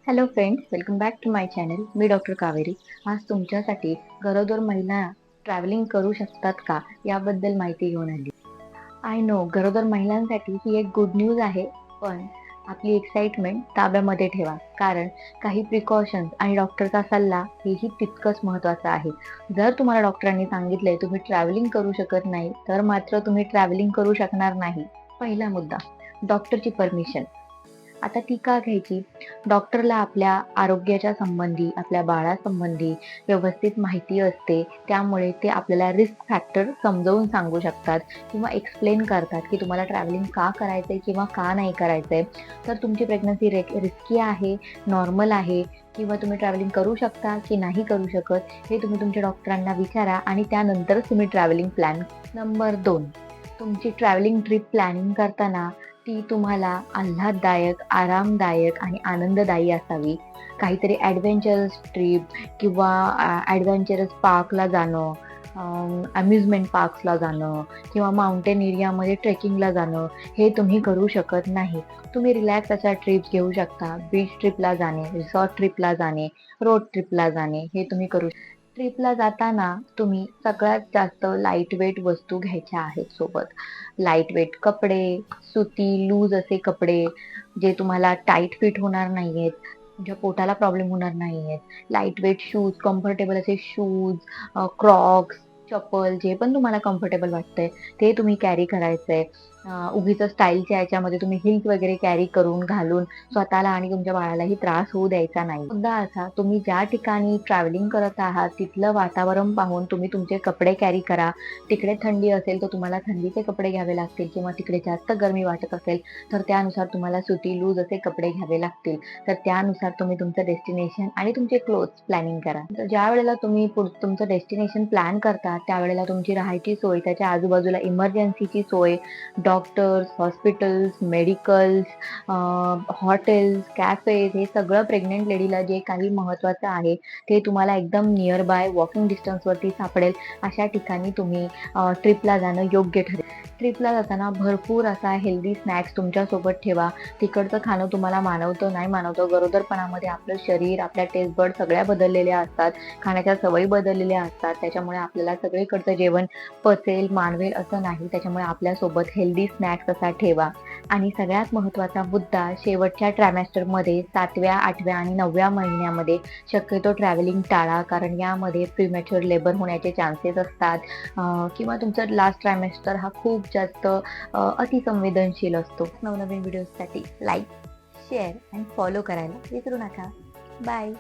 Hello friends, welcome back to my channel. मी doctor Kaveri. आज तुमच्यासाठी गरोदर महिला ट्रॅव्हलिंग करू शकतात का याबद्दल माहिती घेऊन आली. आय नो गरोदर महिलांसाठी ही एक गुड न्यूज आहे, पण आपली एक्साइटमेंट ताब्यामध्ये ठेवा, कारण काही प्रिकॉशन्स आणि डॉक्टरचा सल्ला हेही तितकंच महत्त्वाचं आहे. जर तुम्हाला डॉक्टरांनी सांगितलंय तुम्ही ट्रॅव्हलिंग करू शकत नाही, तर मात्र तुम्ही ट्रॅव्हलिंग करू शकणार नाही. पहिला मुद्दा, डॉक्टरची परमिशन. आता ती का घ्यायची? डॉक्टरला आपल्या आरोग्याच्या संबंधी, आपल्या बाळासंबंधी व्यवस्थित माहिती असते. त्यामुळे ते आपल्याला रिस्क फॅक्टर समजावून सांगू शकतात किंवा एक्सप्लेन करतात, की तुम्हाला ट्रॅव्हलिंग का करायचंय किंवा का नाही करायचंय. तर तुमची प्रेग्नन्सी रिस्की आहे, नॉर्मल आहे किंवा तुम्ही ट्रॅव्हलिंग करू शकता की नाही करू शकत, हे तुम्ही तुमच्या डॉक्टरांना विचारा आणि त्यानंतरच तुम्ही ट्रॅव्हलिंग प्लॅन. नंबर 2, तुमची ट्रॅव्हलिंग ट्रिप प्लॅनिंग करताना ती तुम्हाला आल्हाददायक, आरामदायक आणि आनंददायी असावी. काहीतरी ॲडव्हेंचरस ट्रिप किंवा ॲडव्हेंचरस पार्कला जाणं, अम्युजमेंट पार्क्सला जाणं किंवा माउंटेन एरियामध्ये ट्रेकिंगला जाणं, हे तुम्ही करू शकत नाही. तुम्ही रिलॅक्स अशा ट्रिप्स घेऊ शकता. बीच ट्रिपला जाणे, रिसॉर्ट ट्रिपला जाणे, रोड ट्रिपला जाणे, हे तुम्ही करू. ट्रिपला जाताना तुम्ही सगळ्यात जास्त लाईटवेट वस्तू घ्यायच्या आहेत सोबत. लाईटवेट कपडे, सुती, लूज असे कपडे, जे तुम्हाला टाईट फिट होणार नाहीयेत, तुमच्या पोटाला प्रॉब्लेम होणार नाहीयेत. लाईटवेट शूज, कम्फर्टेबल असे शूज, क्रॉक्स, चप्पल, जे पण तुम्हाला कम्फर्टेबल वाटतंय ते तुम्ही कॅरी करायचंय. उगीचच स्टाईलच्या ह्याच्यामध्ये तुम्ही हिल्स वगैरे कॅरी करून, घालून स्वतःला आणि तुमच्या बाळालाही त्रास होऊ द्यायचा नाही. मुद्दा असा, तुम्ही ज्या ठिकाणी ट्रॅव्हलिंग करत आहात तिथलं वातावरण पाहून तुम्ही तुमचे कपडे कॅरी करा. तिकडे थंडी असेल तर तुम्हाला थंडीचे कपडे घ्यावे लागतील किंवा तिकडे जास्त गरमी वाटत असेल तर त्यानुसार तुम्हाला सुती, लूज असे कपडे घ्यावे लागतील. तर त्यानुसार तुम्ही तुमचं डेस्टिनेशन आणि तुमचे क्लोथ्स प्लॅनिंग करा. तर ज्या वेळेला तुम्ही तुमचं डेस्टिनेशन प्लॅन करता त्यावेळेला तुमची राहायची सोय, त्याच्या आजूबाजूला इमर्जन्सीची सोय, doctors, hospitals, medicals, hotels, cafes, हे सगळं प्रेग्नंट लेडीला जे काही महत्त्वाचं आहे ते तुम्हाला एकदम नियर बाय वॉकिंग डिस्टन्सवरती सापडेल. अशा ठिकाणी तुम्ही ट्रिपला जाणं योग्य ठरेल. ट्रिपला जाताना भरपूर असा हेल्दी स्नॅक्स तुमच्यासोबत ठेवा. तिकडचं खाणं तुम्हाला मानवतं नाही मानवतं, गरोदरपणामध्ये आपलं शरीर, आपल्या टेस्ट बड सगळ्या बदललेल्या असतात, खाण्याच्या सवयी बदललेल्या असतात. त्याच्यामुळे आपल्याला सगळीकडचं जेवण पचेल, मानवेल असं नाही. त्याच्यामुळे आपल्यासोबत हेल्दी स्नॅक्स असा ठेवा. आणि सगळ्यात महत्त्वाचा मुद्दा, शेवटच्या ट्रायमेस्टरमध्ये 7व्या, 8व्या आणि 9व्या महिन्यामध्ये शक्यतो ट्रॅव्हलिंग टाळा, कारण यामध्ये प्रीमॅच्युअर लेबर होण्याचे चान्सेस असतात. किंवा तुमचा लास्ट ट्रायमेस्टर हा खूप जास्त अतिसंवेदनशील असतो. नवनवीन व्हिडिओजसाठी लाईक, शेअर आणि फॉलो करायला विसरू नका. बाय.